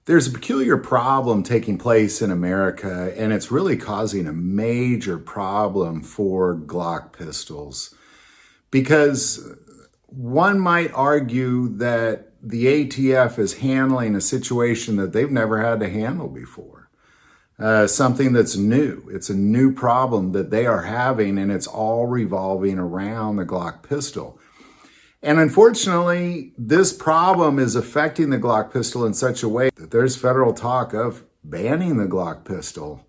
There's a peculiar problem taking place in America, and it's really causing a major problem for Glock pistols because one might argue that the ATF is handling a situation that they've never had to handle before. Something that's new. It's a new problem that they are having, and it's all revolving around the Glock pistol. And unfortunately, this problem is affecting the Glock pistol in such a way that there's federal talk of banning the Glock pistol.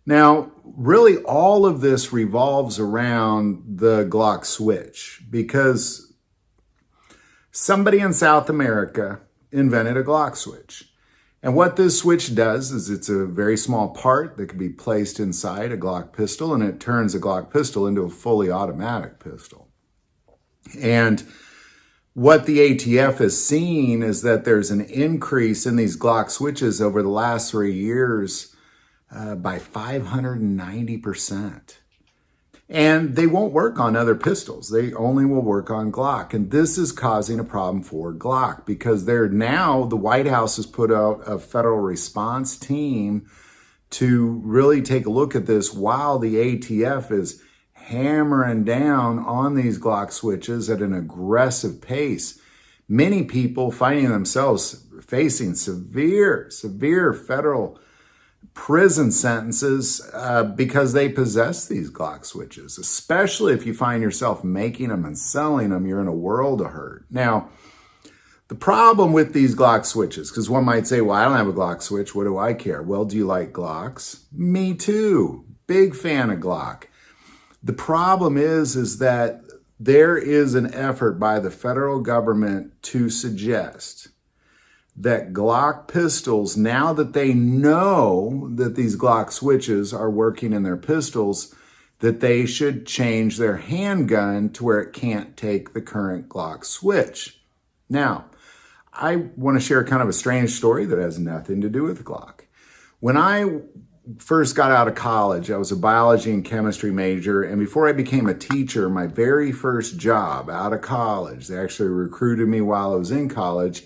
Now, really all of this revolves around the Glock switch because somebody in South America invented a Glock switch. And what this switch does is it's a very small part that can be placed inside a Glock pistol, and it turns a Glock pistol into a fully automatic pistol. And what the ATF has seen is that there's an increase in these Glock switches over the last 3 years by 590%. And they won't work on other pistols. They only will work on Glock. And this is causing a problem for Glock because the White House has put out a federal response team to really take a look at this while the ATF is hammering down on these Glock switches at an aggressive pace. Many people finding themselves facing severe federal prison sentences because they possess these Glock switches, especially if you find yourself making them and selling them, you're in a world of hurt. Now, the problem with these Glock switches, because one might say, well, I don't have a Glock switch, what do I care? Well, do you like Glocks? Me too. Big fan of Glock. The problem is that there is an effort by the federal government to suggest that Glock pistols, now that they know that these Glock switches are working in their pistols, that they should change their handgun to where it can't take the current Glock switch. Now, I want to share kind of a strange story that has nothing to do with Glock. When I first got out of college, I was a biology and chemistry major, and before I became a teacher, my very first job out of college, they actually recruited me while I was in college,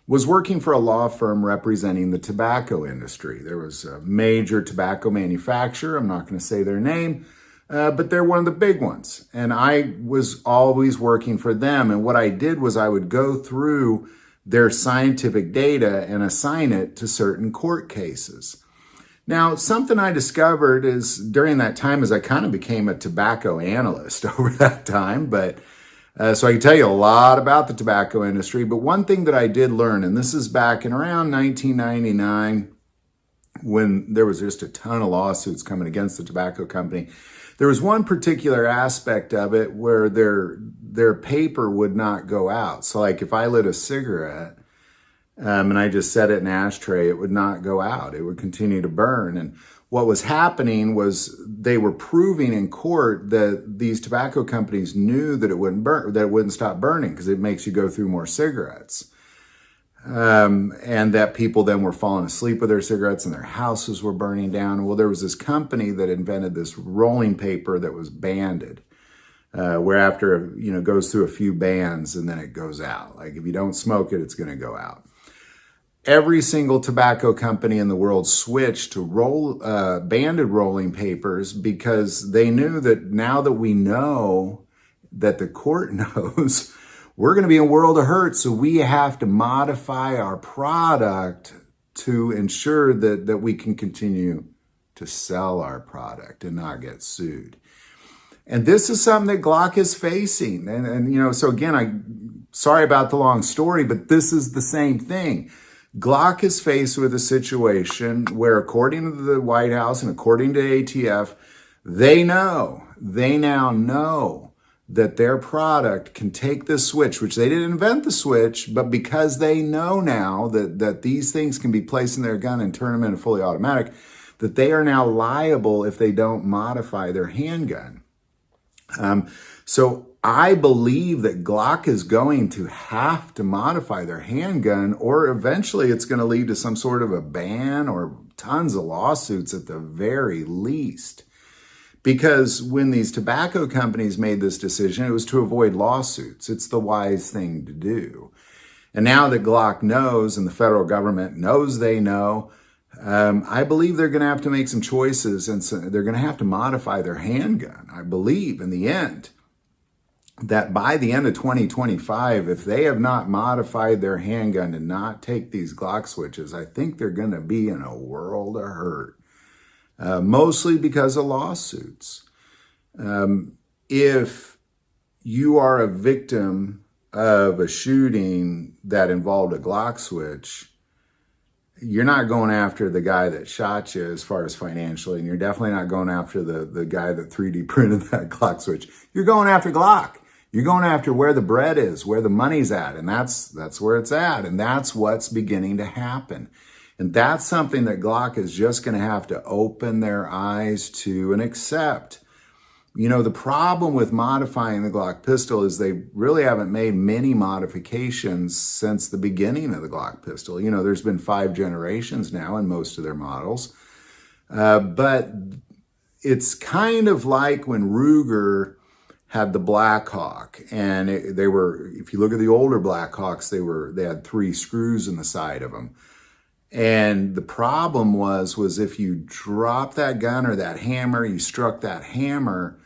was working for a law firm representing the tobacco industry. There was a major tobacco manufacturer, I'm not going to say their name, but they're one of the big ones. And I was always working for them, and what I did was I would go through their scientific data and assign it to certain court cases. Now, something I discovered is during that time as I kind of became a tobacco analyst over that time, but so I can tell you a lot about the tobacco industry, but one thing that I did learn, and this is back in around 1999, when there was just a ton of lawsuits coming against the tobacco company, there was one particular aspect of it where their paper would not go out. So like if I lit a cigarette, and I just set it in an ashtray, it would not go out. It would continue to burn. And what was happening was they were proving in court that these tobacco companies knew that it wouldn't burn, that it wouldn't stop burning because it makes you go through more cigarettes. And that people then were falling asleep with their cigarettes and their houses were burning down. Well, there was this company that invented this rolling paper that was banded. Where after, goes through a few bands and then it goes out. Like if you don't smoke it, it's going to go out. Every single tobacco company in the world switched to banded rolling papers because they knew that now that we know that the court knows, we're going to be in a world of hurt. So we have to modify our product to ensure that we can continue to sell our product and not get sued. And this is something that Glock is facing. And so again, sorry about the long story, but this is the same thing. Glock is faced with a situation where, according to the White House and according to ATF, they now know that their product can take this switch, which they didn't invent the switch, but because they know now that these things can be placed in their gun and turn them into fully automatic, that they are now liable if they don't modify their handgun. So I believe that Glock is going to have to modify their handgun, or eventually it's going to lead to some sort of a ban or tons of lawsuits at the very least. Because when these tobacco companies made this decision, it was to avoid lawsuits. It's the wise thing to do. And now that Glock knows and the federal government knows they know, I believe they're going to have to make some choices, and so they're going to have to modify their handgun. I believe in the end that by the end of 2025, if they have not modified their handgun to not take these Glock switches, I think they're going to be in a world of hurt, mostly because of lawsuits. If you are a victim of a shooting that involved a Glock switch, you're not going after the guy that shot you as far as financially, and you're definitely not going after the guy that 3D printed that Glock switch. You're going after Glock. You're going after where the bread is, where the money's at, and that's where it's at, and that's what's beginning to happen. And that's something that Glock is just going to have to open their eyes to and accept. You know, the problem with modifying the Glock pistol is they really haven't made many modifications since the beginning of the Glock pistol. You know, there's been 5 generations now in most of their models. But it's kind of like when Ruger had the Blackhawk, and they were, if you look at the older Blackhawks, they had 3 screws in the side of them. And the problem was if you dropped that gun or that hammer, you struck that hammer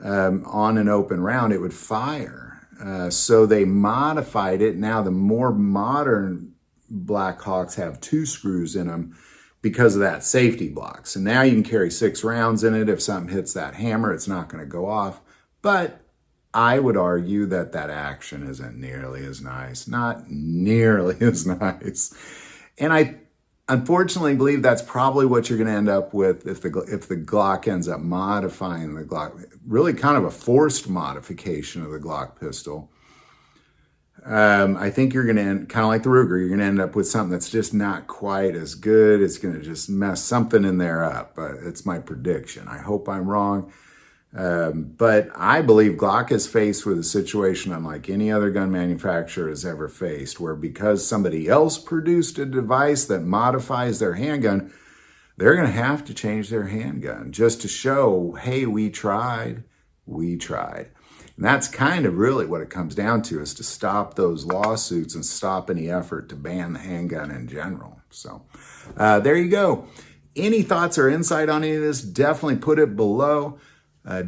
on an open round, it would fire. So they modified it. Now the more modern Blackhawks have 2 screws in them because of that safety block. So now you can carry 6 rounds in it. If something hits that hammer, it's not going to go off. But I would argue that that action isn't nearly as nice, not nearly as nice. And I unfortunately believe that's probably what you're going to end up with if the Glock ends up modifying the Glock, really kind of a forced modification of the Glock pistol. I think you're going to end, kind of like the Ruger, you're going to end up with something that's just not quite as good. It's going to just mess something in there up. It's my prediction. I hope I'm wrong. But I believe Glock is faced with a situation unlike any other gun manufacturer has ever faced, where because somebody else produced a device that modifies their handgun, they're going to have to change their handgun just to show, hey, we tried. And that's kind of really what it comes down to, is to stop those lawsuits and stop any effort to ban the handgun in general. So there you go. Any thoughts or insight on any of this, definitely put it below.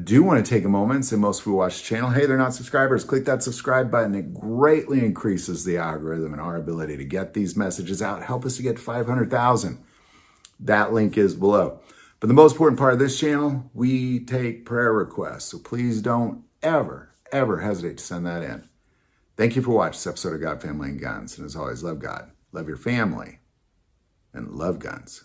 Do want to take a moment, since most people watch the channel, hey, they're not subscribers, click that subscribe button. It greatly increases the algorithm and our ability to get these messages out. Help us to get to 500,000. That link is below. But the most important part of this channel, we take prayer requests. So please don't ever hesitate to send that in. Thank you for watching this episode of God, Family, and Guns. And as always, love God, love your family, and love guns.